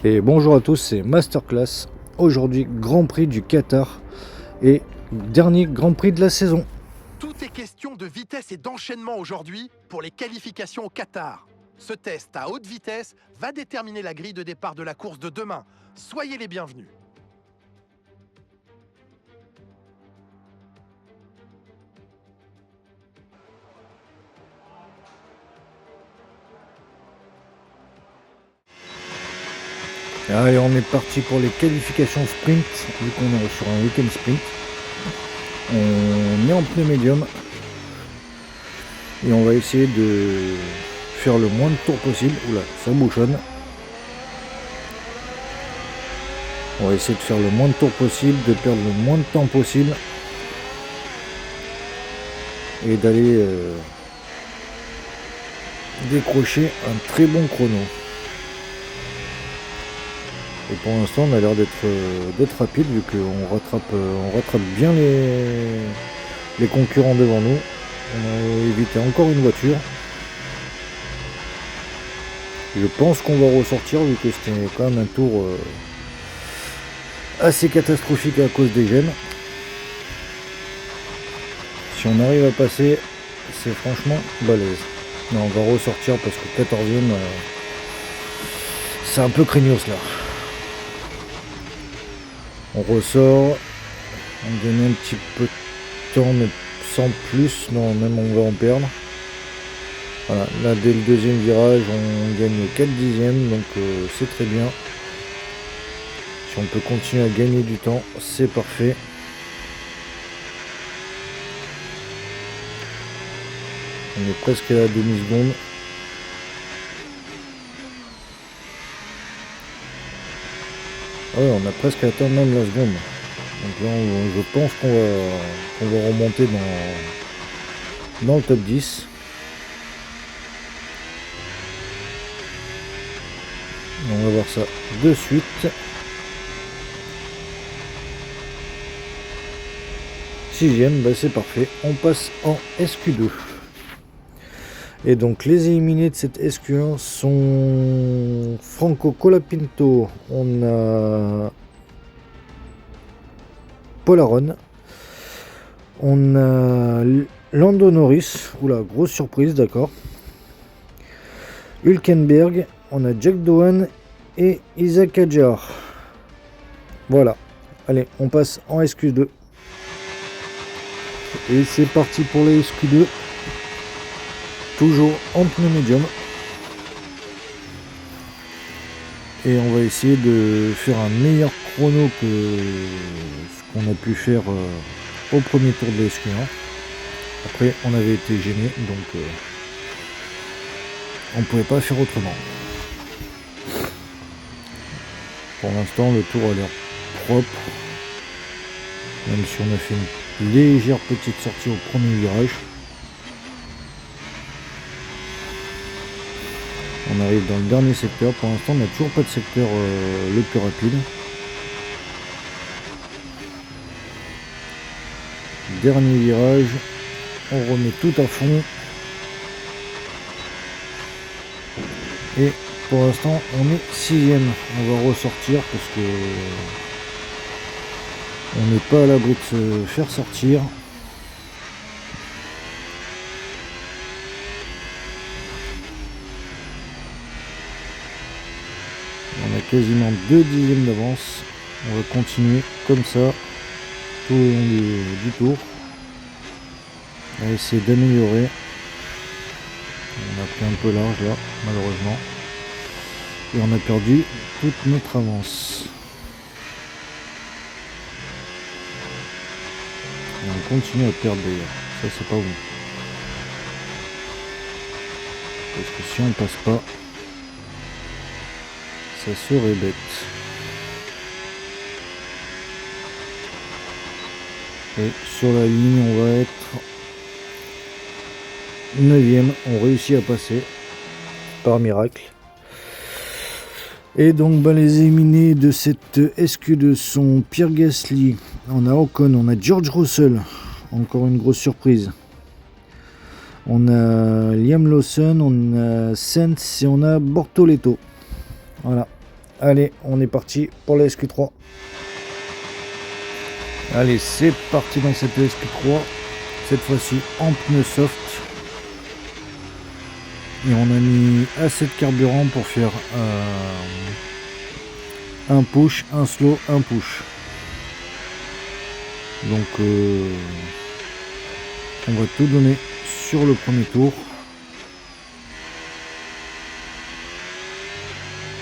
Et bonjour à tous, c'est Masterclass. Aujourd'hui, Grand Prix du Qatar et dernier Grand Prix de la saison. Tout est question de vitesse et d'enchaînement aujourd'hui pour les qualifications au Qatar. Ce test à haute vitesse va déterminer la grille de départ de la course de demain. Soyez les bienvenus. Allez, on est parti pour les qualifications sprint, vu qu'on est sur un week-end sprint. On est en pneu médium et on va essayer de faire le moins de tours possible. Oula, ça bouchonne. On va essayer de faire le moins de tours possible, de perdre le moins de temps possible et d'aller décrocher un très bon chrono. Et pour l'instant on a l'air d'être rapide vu qu'on rattrape bien les concurrents devant nous. On a évité encore une voiture. Je pense qu'on va ressortir vu que c'était quand même un tour assez catastrophique à cause des gemmes. Si on arrive à passer, c'est franchement balèze. Mais on va ressortir parce que 14e, c'est un peu craignos là. On ressort, on gagne un petit peu de temps mais sans plus, non même on va en perdre. Voilà, là dès le deuxième virage on gagne 4 dixièmes donc c'est très bien. Si on peut continuer à gagner du temps, c'est parfait. On est presque à la demi-seconde. Ah ouais, on a presque atteint même la seconde. Donc là, je pense qu'on va remonter dans le top 10. On va voir ça de suite. 6ème, bah c'est parfait. On passe en SQ2. Et donc les éliminés de cette SQ1 sont Franco Colapinto, on a Paul Aron, on a Lando Norris, oula grosse surprise, d'accord, Hülkenberg, on a Jack Doohan et Isaac Hadjar. Voilà, allez on passe en SQ2. Et c'est parti pour les SQ2. Toujours en pneu médium. Et on va essayer de faire un meilleur chrono que ce qu'on a pu faire au premier tour de la SQ1. Après on avait été gêné donc on ne pouvait pas faire autrement. Pour l'instant le tour a l'air propre. Même si on a fait une légère petite sortie au premier virage. On arrive dans le dernier secteur. Pour l'instant, on n'a toujours pas de secteur le plus rapide. Dernier virage. On remet tout à fond. Et pour l'instant, on est 6ème. On va ressortir parce que on n'est pas à l'abri de se faire sortir. On a quasiment 2 dixièmes d'avance. On va continuer comme ça tout le long du tour. On va essayer d'améliorer. On a pris un peu large là, malheureusement. Et on a perdu toute notre avance. Et on continue à perdre d'ailleurs. Ça c'est pas bon. Parce que si on passe pas, ça serait bête. Et sur la ligne on va être 9ème. On réussit à passer par miracle. Et donc les éliminés de cette SQ2 sont Pierre Gasly, on a Ocon, on a George Russell, encore une grosse surprise. On a Liam Lawson, on a Sainz et on a Bortoleto. Voilà. Allez, on est parti pour la SQ3. Allez, c'est parti dans cette SQ3. Cette fois-ci en pneu soft. Et on a mis assez de carburant pour faire un push, un slow, un push. Donc on va tout donner sur le premier tour.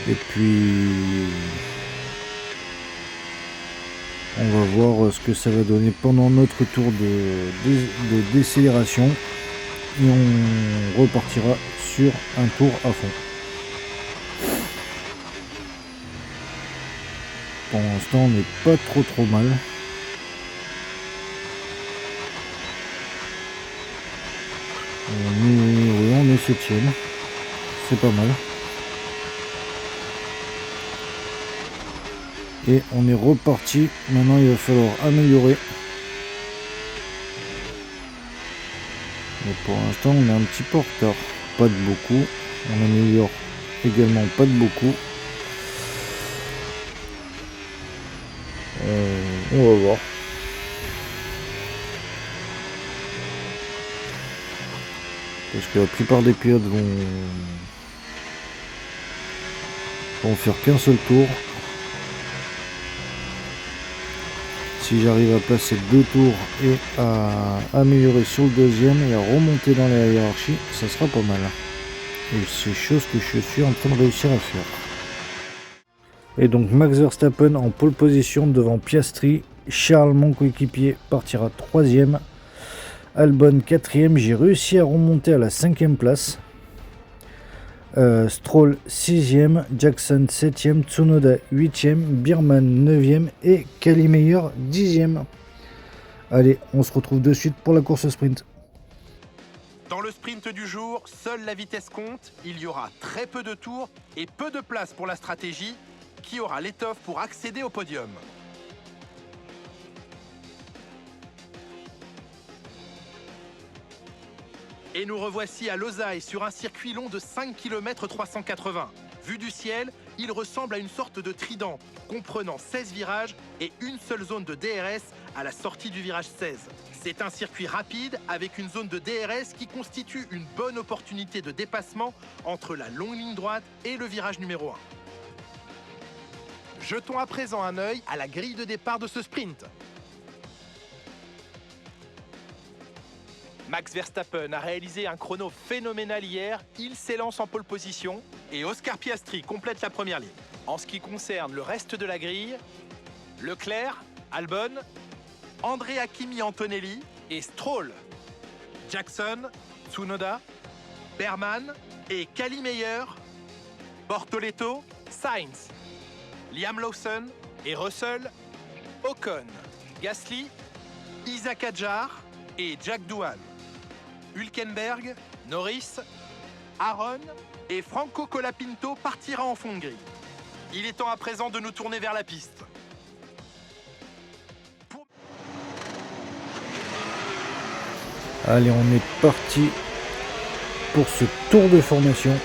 Et puis on va voir ce que ça va donner pendant notre tour de décélération. Et on repartira sur un tour à fond. Pour l'instant on n'est pas trop mal. On est 7ème. C'est pas mal. Et on est reparti. Maintenant il va falloir améliorer. Mais pour l'instant on est un petit peu en retard. Pas de beaucoup. On améliore également pas de beaucoup. On va voir. Parce que la plupart des pilotes vont faire qu'un seul tour. Si j'arrive à passer 2 tours et à améliorer sur le deuxième et à remonter dans la hiérarchie, ça sera pas mal. Et c'est chose que je suis en train de réussir à faire. Et donc Max Verstappen en pole position devant Piastri. Charles, mon coéquipier, partira 3ème. Albon 4ème. J'ai réussi à remonter à la 5ème place. Stroll 6ème, Jackson 7ème, Tsunoda 8ème, Birman 9ème et Kali Meyer 10ème. Allez, on se retrouve de suite pour la course sprint. Dans le sprint du jour, seule la vitesse compte, il y aura très peu de tours et peu de place pour la stratégie. Qui aura l'étoffe pour accéder au podium? Et nous revoici à Losail sur un circuit long de 5 km 380. Vu du ciel, il ressemble à une sorte de trident, comprenant 16 virages et une seule zone de DRS à la sortie du virage 16. C'est un circuit rapide avec une zone de DRS qui constitue une bonne opportunité de dépassement entre la longue ligne droite et le virage numéro 1. Jetons à présent un œil à la grille de départ de ce sprint. Max Verstappen a réalisé un chrono phénoménal hier, il s'élance en pole position et Oscar Piastri complète la première ligne. En ce qui concerne le reste de la grille, Leclerc, Albon, Andrea Kimi Antonelli et Stroll, Jackson, Tsunoda, Berman et Kali Meyer, Bortoleto, Sainz, Liam Lawson et Russell, Ocon, Gasly, Isaac Hadjar et Jack Doohan, Hülkenberg, Norris, Aaron et Franco Colapinto partira en fond de grille. Il est temps à présent de nous tourner vers la piste. Allez, on est parti pour ce tour de formation.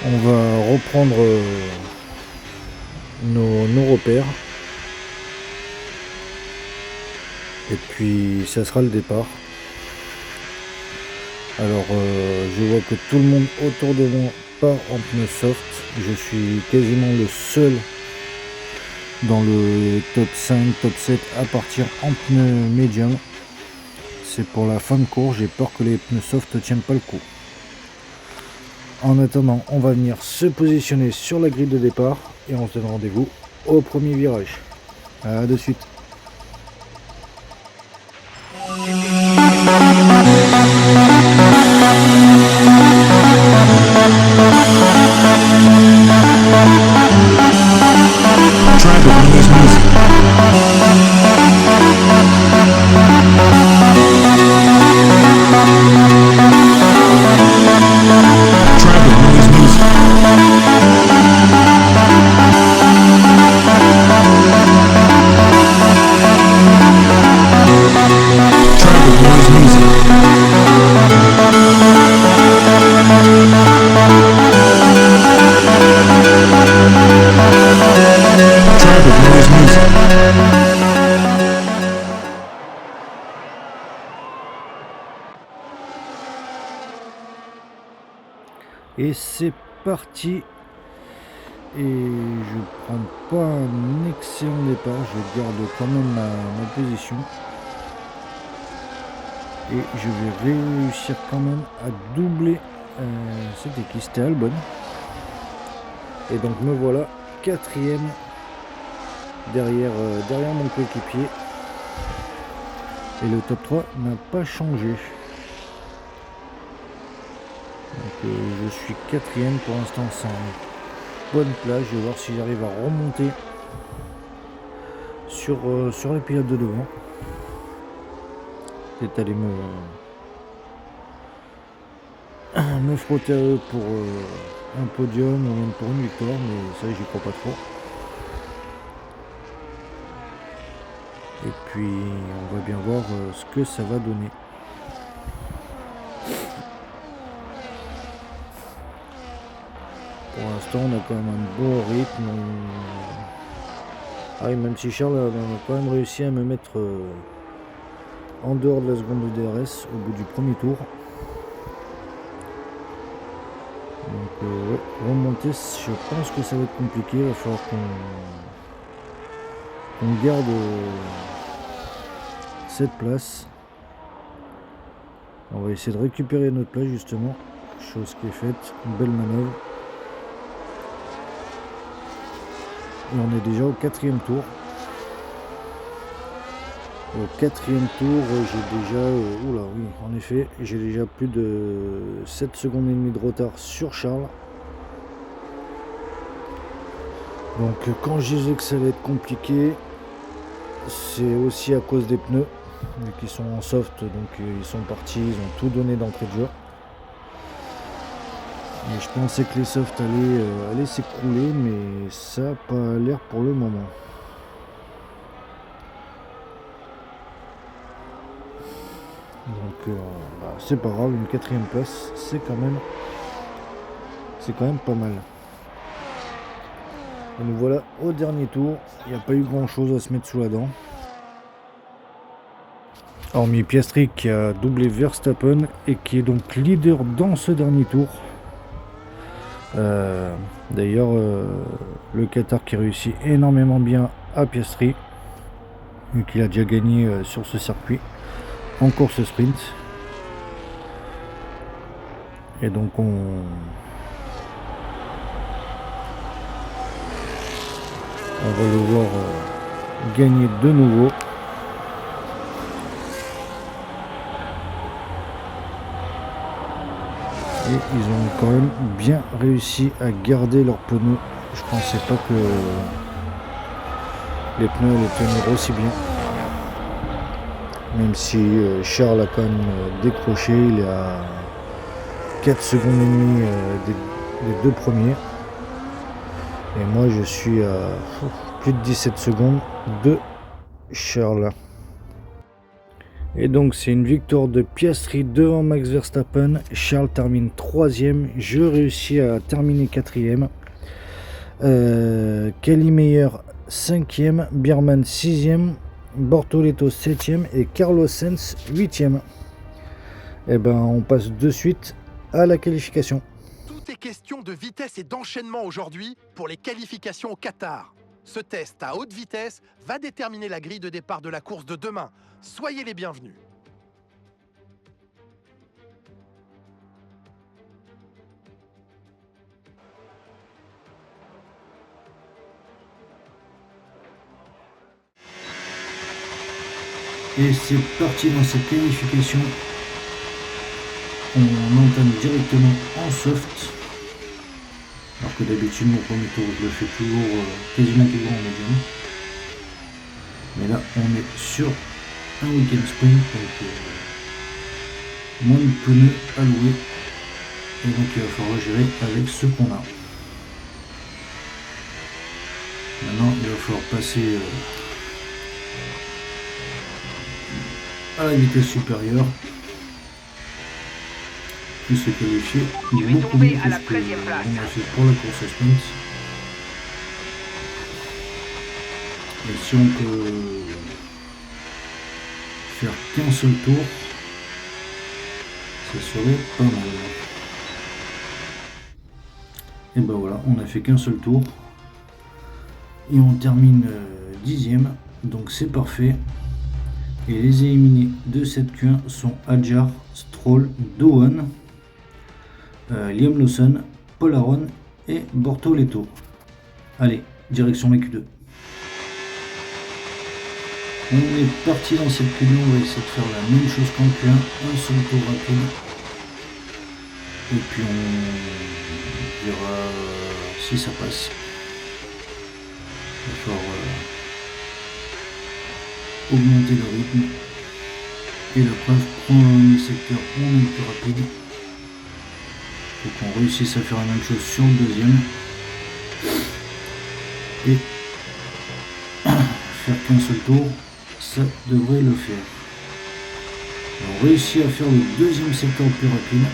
On va reprendre nos repères. Et puis ça sera le départ. Alors je vois que tout le monde autour de moi part en pneu soft. Je suis quasiment le seul dans le top 5, top 7 à partir en pneu médium. C'est pour la fin de course, j'ai peur que les pneus soft ne tiennent pas le coup. En attendant, on va venir se positionner sur la grille de départ et on se donne rendez-vous au premier virage. A de suite. Et c'est parti. Et je prends pas un excellent départ, je garde quand même ma position. Et je vais réussir quand même à doubler. C'était qui? C'était Albon. Et donc me voilà 4e derrière mon coéquipier. Et le top 3 n'a pas changé. Donc je suis 4e pour l'instant, c'est en bonne place. Je vais voir si j'arrive à remonter sur les pilotes de devant. Peut-être aller me frotter à eux pour un podium ou même pour une victoire, mais ça j'y crois pas trop. Et puis on va bien voir ce que ça va donner. Pour l'instant on a quand même un beau rythme. Ah oui, même si Charles a quand même réussi à me mettre en dehors de la seconde de DRS au bout du premier tour. Donc ouais, remonter, je pense que ça va être compliqué. Il va falloir qu'on garde cette place. On va essayer de récupérer notre place justement, chose qui est faite, une belle manœuvre. Et on est déjà au 4e tour. Au 4e tour, j'ai déjà, oula oui, en effet, j'ai déjà plus de 7 secondes et demie de retard sur Charles. Donc quand je disais que ça allait être compliqué, c'est aussi à cause des pneus qui sont en soft, donc ils sont partis, ils ont tout donné d'entrée de jeu. Et je pensais que les softs allaient s'écrouler, mais ça n'a pas l'air pour le moment. Donc c'est pas grave, une 4e place, c'est quand même pas mal. Et nous voilà au dernier tour. Il n'y a pas eu grand chose à se mettre sous la dent. Hormis Piastri qui a doublé Verstappen et qui est donc leader dans ce dernier tour. D'ailleurs, le Qatar qui réussit énormément bien à Piastri, vu qu'il a déjà gagné sur ce circuit en course sprint. Et donc on va le voir gagner de nouveau. Et ils ont quand même bien réussi à garder leurs pneus. Je pensais pas que les pneus allaient tenir aussi bien. Même si Charles a quand même décroché, il est à 4 secondes et demie des deux premiers. Et moi je suis à plus de 17 secondes de Charles. Et donc c'est une victoire de Piastri devant Max Verstappen. Charles termine 3e, je réussis à terminer 4e. Kelly Meyer 5e, Biermann 6e, Bortoleto 7e et Carlos Sainz 8e. Et ben on passe de suite à la qualification. Tout est question de vitesse et d'enchaînement aujourd'hui pour les qualifications au Qatar. Ce test à haute vitesse va déterminer la grille de départ de la course de demain. Soyez les bienvenus. Et c'est parti dans cette qualification. On entame directement en soft. Alors que d'habitude mon premier tour je le fais toujours quasiment toujours en médium. Mais là on est sur un week-end sprint, donc moins de pneus alloués. Et donc il va falloir gérer avec ce qu'on a. Maintenant il va falloir passer à la vitesse supérieure. Puis se qualifier beaucoup mieux que ce qu'on a fait pour la course sprint. Et si on peut faire qu'un seul tour, ça serait pas mal. Et ben voilà, on n'a fait qu'un seul tour. Et on termine 10e, donc c'est parfait. Et les éliminés de cette Q1 sont Adjar, Stroll, Dohan, Liam Lawson, Paul Aron et Bortoleto. Allez, direction la Q2. On est parti dans cette Q2, on va essayer de faire la même chose qu'en Q1, un seul tour rapide. Et puis on verra si ça passe. Il va falloir augmenter le rythme. Et la preuve, prendre un secteur, on est plus rapide. Faut qu'on réussisse à faire la même chose sur le deuxième. Et faire qu'un seul tour, ça devrait le faire. On réussit à faire le deuxième secteur plus rapide.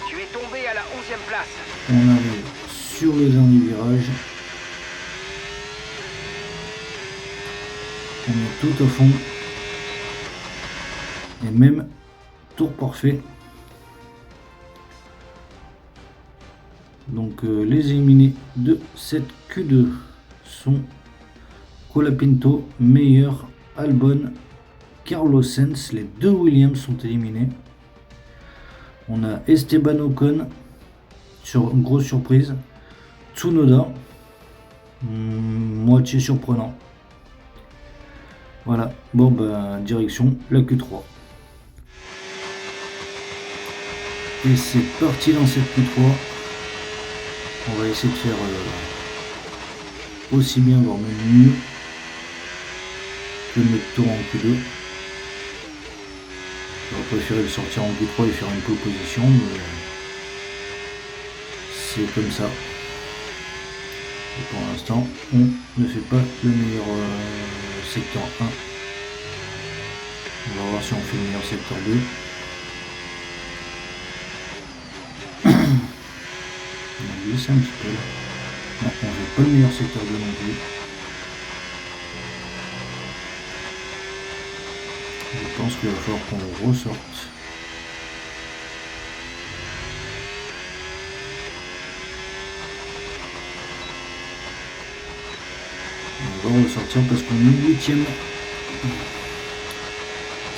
Tu es tombé à la 11e place. On arrive sur le dernier virage. On est tout à fond. Et même tour parfait. Donc les éliminés de cette Q2 sont Colapinto, Meyer, Albon, Carlos Sainz. Les deux Williams sont éliminés. On a Esteban Ocon, sur une grosse surprise. Tsunoda, moitié surprenant. Voilà, bon bah direction la Q3. Et c'est parti dans cette Q3. On va essayer de faire aussi bien, voire même mieux que notre tour en Q2. J'aurais préféré le sortir en Q3 et faire une pole position, mais c'est comme ça. Et pour l'instant, on ne fait pas le meilleur secteur 1. On va voir si on fait le meilleur secteur 2. On a glissé un petit peu. Non, on ne fait pas le meilleur secteur 2 non plus. Je pense qu'il va falloir qu'on le ressorte. On va ressortir parce qu'on est 8e.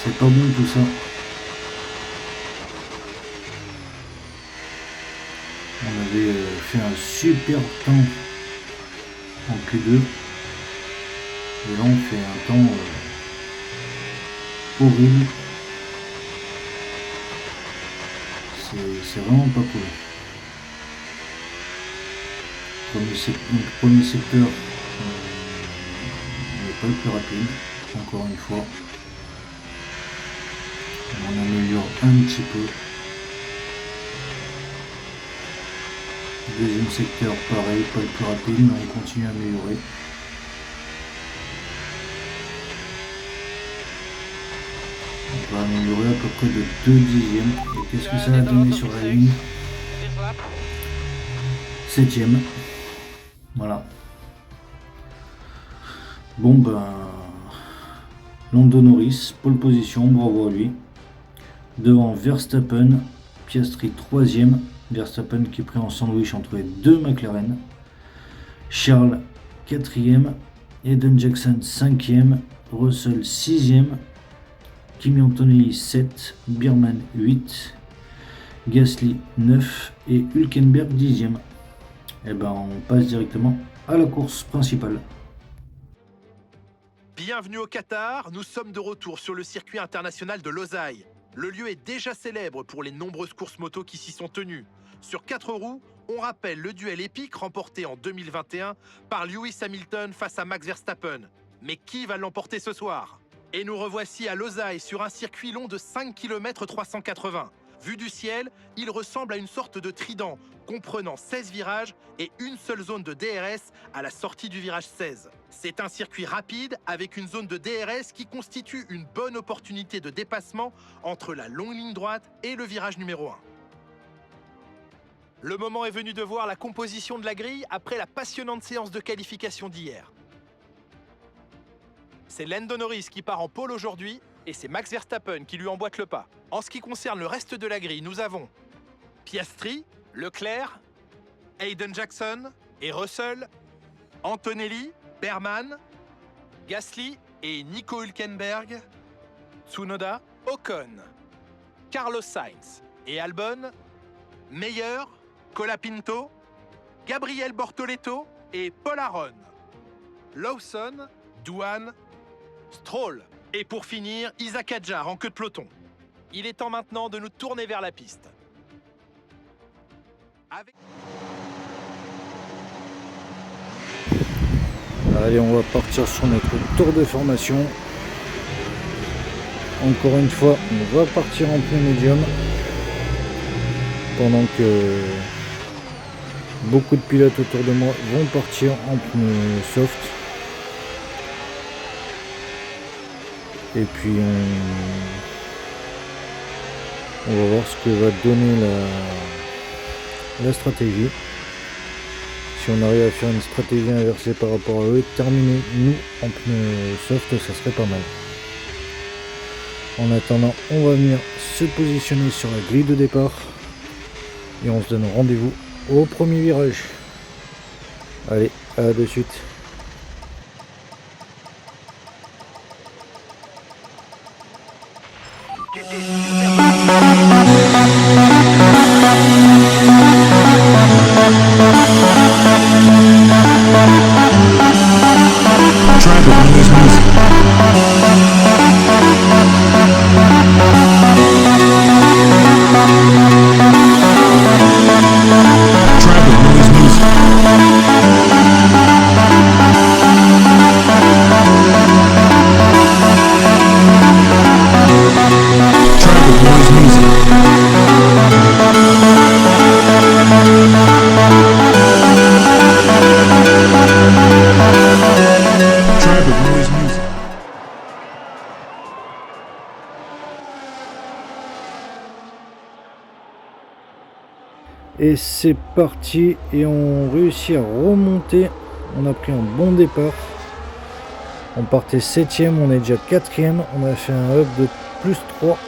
C'est pas bon tout ça. On avait fait un super temps en Q2. Et là on fait un temps horrible. C'est vraiment pas cool. Premier secteur, on n'est pas le plus rapide, encore une fois. On améliore un petit peu. Deuxième secteur, pareil, pas le plus rapide, mais on continue à améliorer. On va améliorer à peu près de 2 dixièmes. Et qu'est-ce que ça va donner sur la ligne? 7e. Voilà. Bon ben, Lando Norris, pole position, bravo à lui. Devant Verstappen, Piastri 3e. Verstappen qui est pris en sandwich entre les deux McLaren. Charles 4e. Eden Jackson 5e. Russell 6e. Kimi Antonelli 7. Bierman 8. Gasly 9. Et Hülkenberg 10e. Et ben on passe directement à la course principale. Bienvenue au Qatar, nous sommes de retour sur le circuit international de Losail. Le lieu est déjà célèbre pour les nombreuses courses moto qui s'y sont tenues. Sur 4 roues, on rappelle le duel épique remporté en 2021 par Lewis Hamilton face à Max Verstappen. Mais qui va l'emporter ce soir? Et nous revoici à Losail sur un circuit long de 5 km 380. Vu du ciel, il ressemble à une sorte de trident, comprenant 16 virages et une seule zone de DRS à la sortie du virage 16. C'est un circuit rapide avec une zone de DRS qui constitue une bonne opportunité de dépassement entre la longue ligne droite et le virage numéro 1. Le moment est venu de voir la composition de la grille après la passionnante séance de qualification d'hier. C'est Lando Norris qui part en pole aujourd'hui et c'est Max Verstappen qui lui emboîte le pas. En ce qui concerne le reste de la grille, nous avons Piastri, Leclerc, Hayden Jackson et Russell, Antonelli, Berman, Gasly et Nico Hülkenberg, Tsunoda, Ocon, Carlos Sainz et Albon, Meyer, Colapinto, Gabriel Bortoleto et Paul Aron, Lawson, Douane, Stroll et pour finir Isaac Hadjar en queue de peloton. Il est temps maintenant de nous tourner vers la piste. Allez, on va partir sur notre tour de formation. Encore une fois, on va partir en pneu médium pendant que beaucoup de pilotes autour de moi vont partir en pneu soft. Et puis on va voir ce que va donner la stratégie. Si on arrive à faire une stratégie inversée par rapport à eux, terminer nous en pneu soft, ça serait pas mal. En attendant, on va venir se positionner sur la grille de départ et on se donne rendez-vous au premier virage. Allez, à de suite. Et c'est parti, et on réussit à remonter. On a pris un bon départ. On partait 7ème, on est déjà 4ème. On a fait un up de plus 3.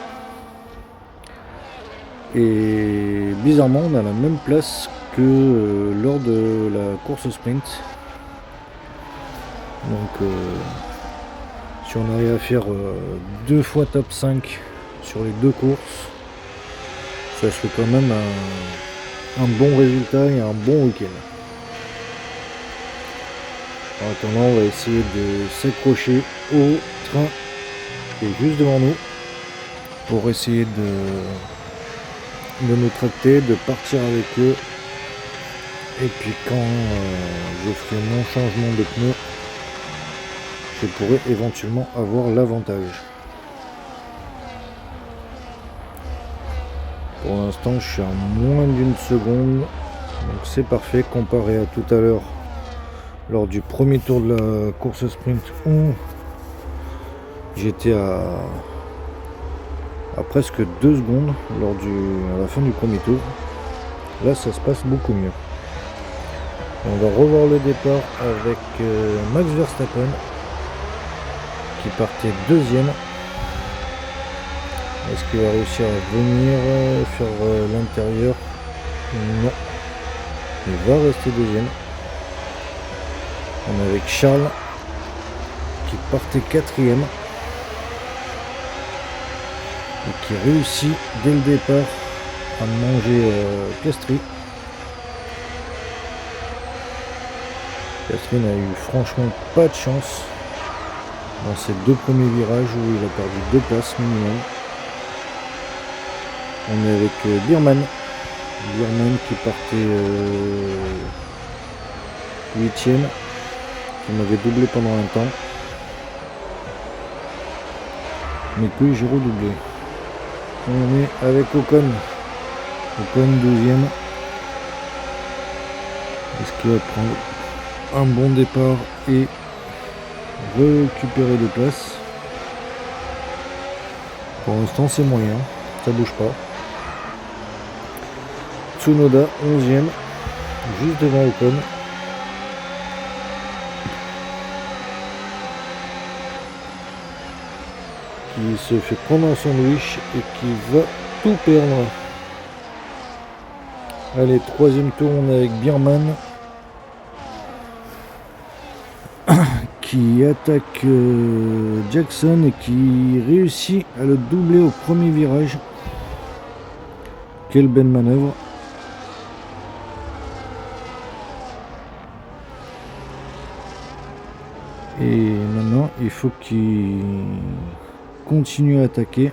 Et bizarrement, on a la même place que lors de la course sprint. Donc si on arrive à faire 2 fois top 5 sur les 2 courses, ça serait quand même un bon résultat et un bon week-end. En attendant, on va essayer de s'accrocher au train qui est juste devant nous pour essayer de nous tracter, de partir avec eux. Et puis quand je ferai mon changement de pneu, je pourrais éventuellement avoir l'avantage. Pour l'instant, je suis à moins d'une seconde, donc c'est parfait comparé à tout à l'heure lors du premier tour de la course sprint où j'étais à presque 2 secondes à la fin du premier tour. Là, ça se passe beaucoup mieux. On va revoir le départ avec Max Verstappen qui partait 2ème. Est-ce qu'il va réussir à venir faire l'intérieur? Non. Il va rester 2ème. On est avec Charles qui partait 4ème et qui réussit dès le départ à manger Piastri. Piastri n'a eu franchement pas de chance dans ces 2 premiers virages où il a perdu 2 places minimum. On est avec Birman qui partait 8ème, qui m'avait doublé pendant un temps, mais que j'ai redoublé. On est avec Ocon 12ème. Est-ce qu'il va prendre un bon départ et récupérer des places? Pour l'instant c'est moyen, ça bouge pas. Tsunoda 11ème, juste devant Ocon. Qui se fait prendre un sandwich et qui va tout perdre. Allez, troisième tour, on est avec Birman qui attaque Jackson et qui réussit à le doubler au premier virage. Quelle belle manœuvre. Et maintenant, il faut qu'il continue à attaquer.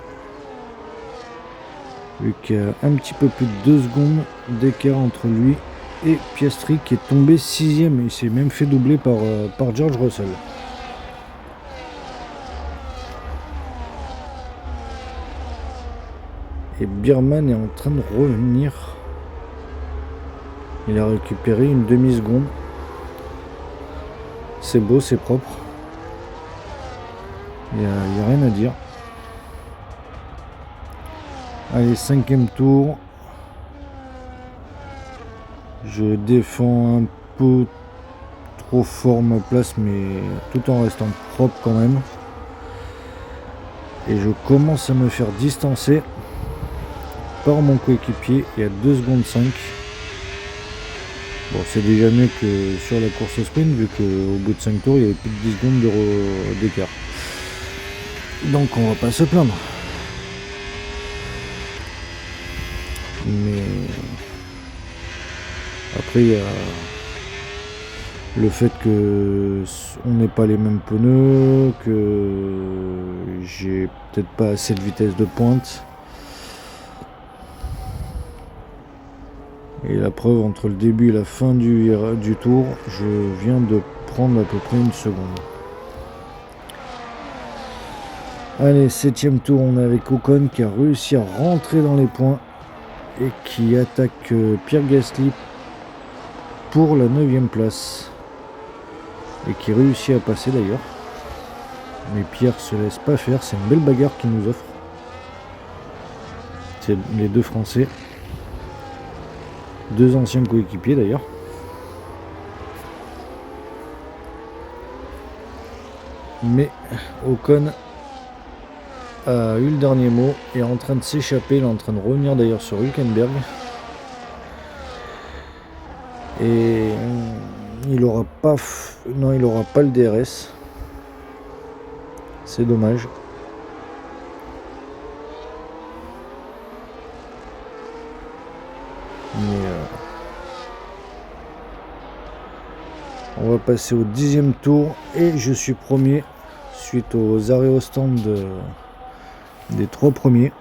Vu qu'il y a un petit peu plus de 2 secondes d'écart entre lui et Piastri qui est tombé 6ème. Il s'est même fait doubler par George Russell. Et Birman est en train de revenir. Il a récupéré une demi-seconde. C'est beau, c'est propre. Il n'y a rien à dire. Allez, 5e tour. Je défends un peu trop fort ma place, mais tout en restant propre quand même. Et je commence à me faire distancer par mon coéquipier. Il y a 2 secondes 5. Bon, c'est déjà mieux que sur la course sprint, vu qu'au bout de 5 tours, il y avait plus de 10 secondes d'écart. Donc on va pas se plaindre. Mais après, il y a le fait que on n'ait pas les mêmes pneus, que j'ai peut-être pas assez de vitesse de pointe. Et la preuve, entre le début et la fin du tour, je viens de prendre à peu près 1 seconde. Allez, 7e tour, on est avec Ocon qui a réussi à rentrer dans les points et qui attaque Pierre Gasly pour la 9e place. Et qui réussit à passer d'ailleurs. Mais Pierre se laisse pas faire, c'est une belle bagarre qu'il nous offre. C'est les 2 Français. 2 anciens coéquipiers d'ailleurs. Mais Ocon a eu le dernier mot, est en train de s'échapper, il est en train de revenir d'ailleurs sur Hülkenberg. Et il aura pas le DRS. C'est dommage. Mais on va passer au 10e tour et je suis premier suite aux arrêts au stand des 3 premiers.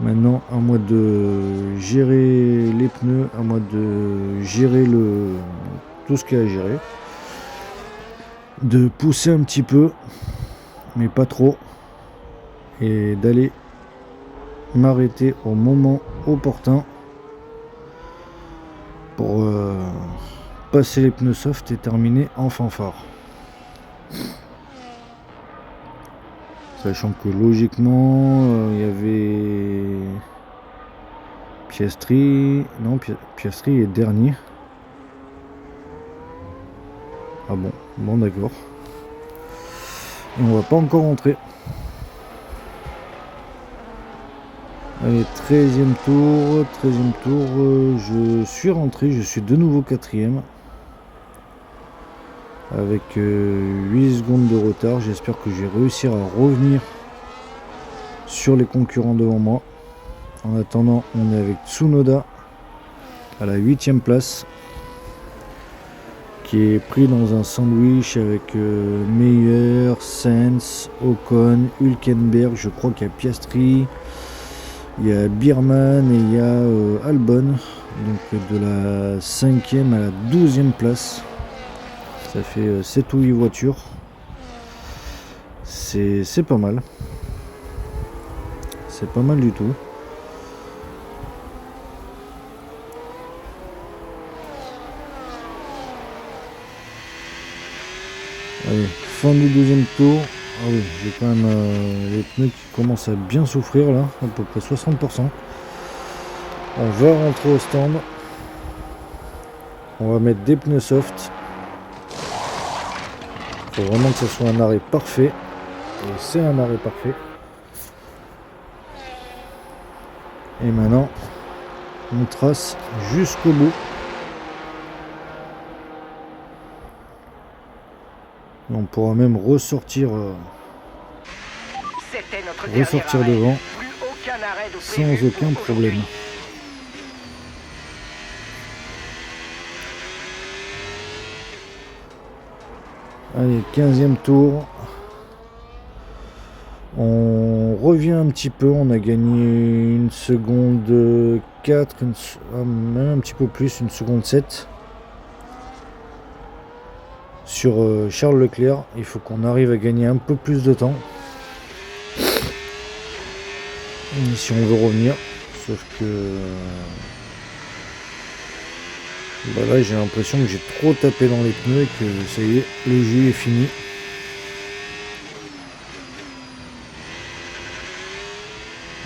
Maintenant, à moi de gérer les pneus, à moi de gérer tout ce qu'il y a à gérer. De pousser un petit peu, mais pas trop. Et d'aller m'arrêter au moment opportun pour passer les pneus soft et terminer en fanfare. Sachant que logiquement, il y avait Piastri. Non, Piastri est dernier. Ah bon, bon d'accord. Et on va pas encore rentrer. Allez, 13e tour, je suis rentré, je suis de nouveau 4ème. Avec 8 secondes de retard, j'espère que je vais réussir à revenir sur les concurrents devant moi. En attendant, on est avec Tsunoda à la 8ème place, qui est pris dans un sandwich avec Meyer, Sainz, Ocon, Hülkenberg, je crois qu'il y a Piastri, il y a Birman et il y a Albon, donc de la 5ème à la 12ème place. Ça fait 7 ou 8 voitures. C'est pas mal. C'est pas mal du tout. Allez, fin du 12e tour. Ah oui, j'ai quand même les pneus qui commencent à bien souffrir là, à peu près 60%. On va rentrer au stand. On va mettre des pneus soft. Il faut vraiment que ce soit un arrêt parfait. Et c'est un arrêt parfait. Et maintenant, on trace jusqu'au bout. Et on pourra même ressortir, C'était notre ressortir dernier arrêt. devant Plus aucun arrêt de sans prévu aucun pour problème. aujourd'hui. Allez, 15e tour. On revient un petit peu, on a gagné une seconde 4, même un petit peu plus, une seconde 7. Sur Charles Leclerc, il faut qu'on arrive à gagner un peu plus de temps. Si on veut revenir, sauf que bah là j'ai l'impression que j'ai trop tapé dans les pneus et que ça y est, le jus est fini.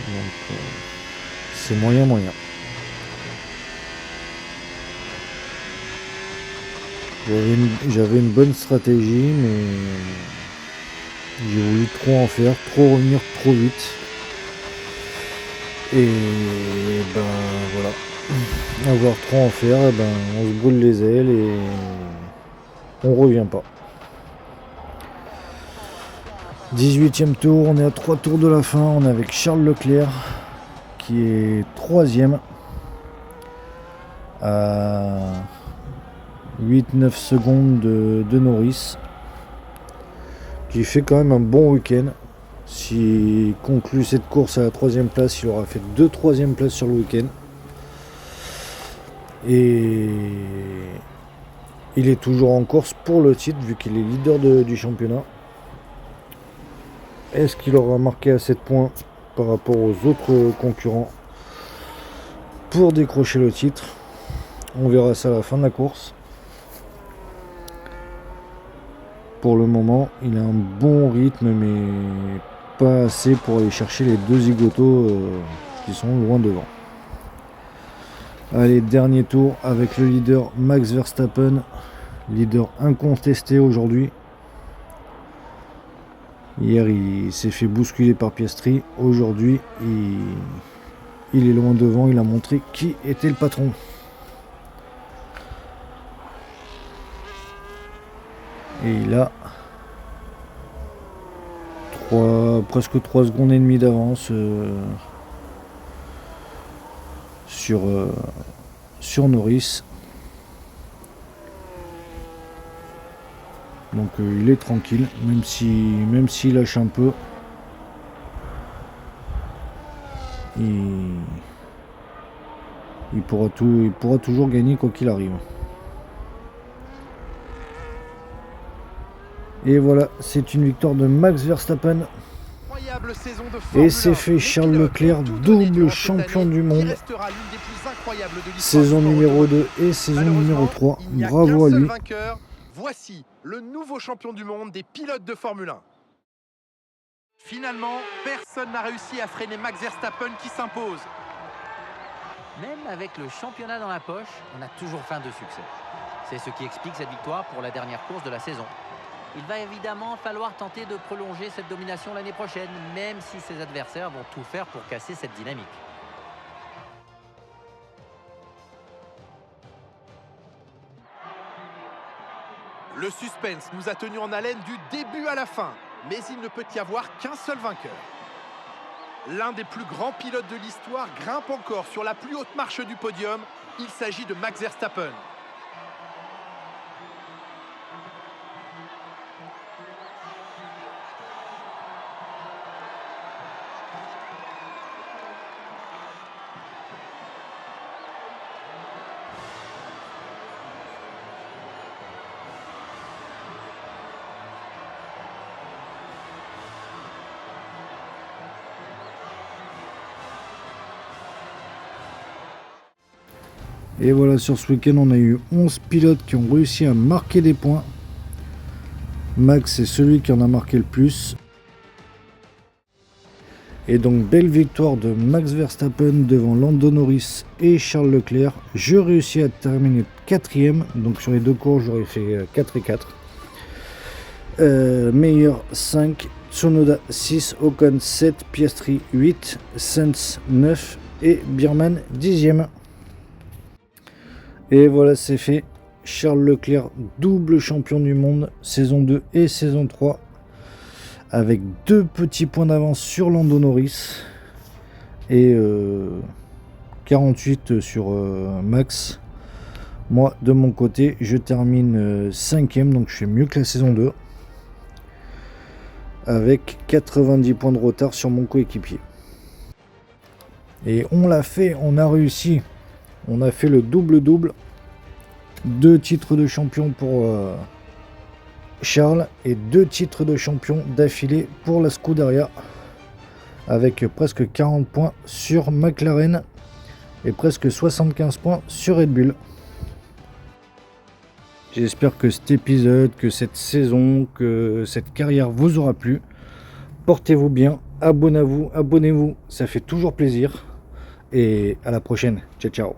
Donc c'est moyen. J'avais une bonne stratégie, mais j'ai voulu trop en faire, trop revenir trop vite. Et ben voilà, avoir trop en faire, ben, on se brûle les ailes et on revient pas. 18e tour, on est à 3 tours de la fin, on est avec Charles Leclerc qui est 3e à 8-9 secondes de Norris, qui fait quand même un bon week-end. S'il conclut cette course à la 3e place, il aura fait 2 3e places sur le week-end. Et il est toujours en course pour le titre vu qu'il est leader du championnat. Est-ce qu'il aura marqué à 7 points par rapport aux autres concurrents pour décrocher le titre? On verra ça à la fin de la course. Pour le moment, il a un bon rythme, mais pas assez pour aller chercher les 2 zigotos qui sont loin devant. Allez, dernier tour avec le leader Max Verstappen, leader incontesté aujourd'hui. Hier, il s'est fait bousculer par Piastri. Aujourd'hui, il est loin devant. Il a montré qui était le patron. Et il a presque 3 secondes et demie d'avance sur Norris. Donc il est tranquille, même s'il lâche un peu. Il pourra toujours gagner quoi qu'il arrive. Et voilà, c'est une victoire de Max Verstappen. Et c'est fait, Charles Leclerc, double champion du monde. Saison numéro 2 et saison numéro 3. Bravo à lui. Voici le nouveau champion du monde des pilotes de Formule 1. Finalement, personne n'a réussi à freiner Max Verstappen qui s'impose. Même avec le championnat dans la poche, on a toujours faim de succès. C'est ce qui explique cette victoire pour la dernière course de la saison. Il va évidemment falloir tenter de prolonger cette domination l'année prochaine, même si ses adversaires vont tout faire pour casser cette dynamique. Le suspense nous a tenus en haleine du début à la fin, mais il ne peut y avoir qu'un seul vainqueur. L'un des plus grands pilotes de l'histoire grimpe encore sur la plus haute marche du podium. Il s'agit de Max Verstappen. Et voilà, sur ce week-end, on a eu 11 pilotes qui ont réussi à marquer des points. Max est celui qui en a marqué le plus. Et donc, belle victoire de Max Verstappen devant Lando Norris et Charles Leclerc. Je réussis à terminer 4e. Donc, sur les 2 courses, j'aurais fait 4 et 4. Meilleur 5, Tsunoda 6, Ocon 7, Piastri 8, Sainz 9 et Birman 10e. Et voilà, c'est fait. Charles Leclerc, double champion du monde, saison 2 et saison 3, avec 2 petits points d'avance sur Lando Norris et 48 sur Max. Moi, de mon côté, je termine 5e, donc je fais mieux que la saison 2, avec 90 points de retard sur mon coéquipier. Et on l'a fait, on a réussi. On a fait le double-double. 2 titres de champion pour Charles et 2 titres de champion d'affilée pour la Scuderia, avec presque 40 points sur McLaren et presque 75 points sur Red Bull. J'espère que cet épisode, que cette saison, que cette carrière vous aura plu. Portez-vous bien, abonnez-vous, ça fait toujours plaisir. Et à la prochaine. Ciao, ciao.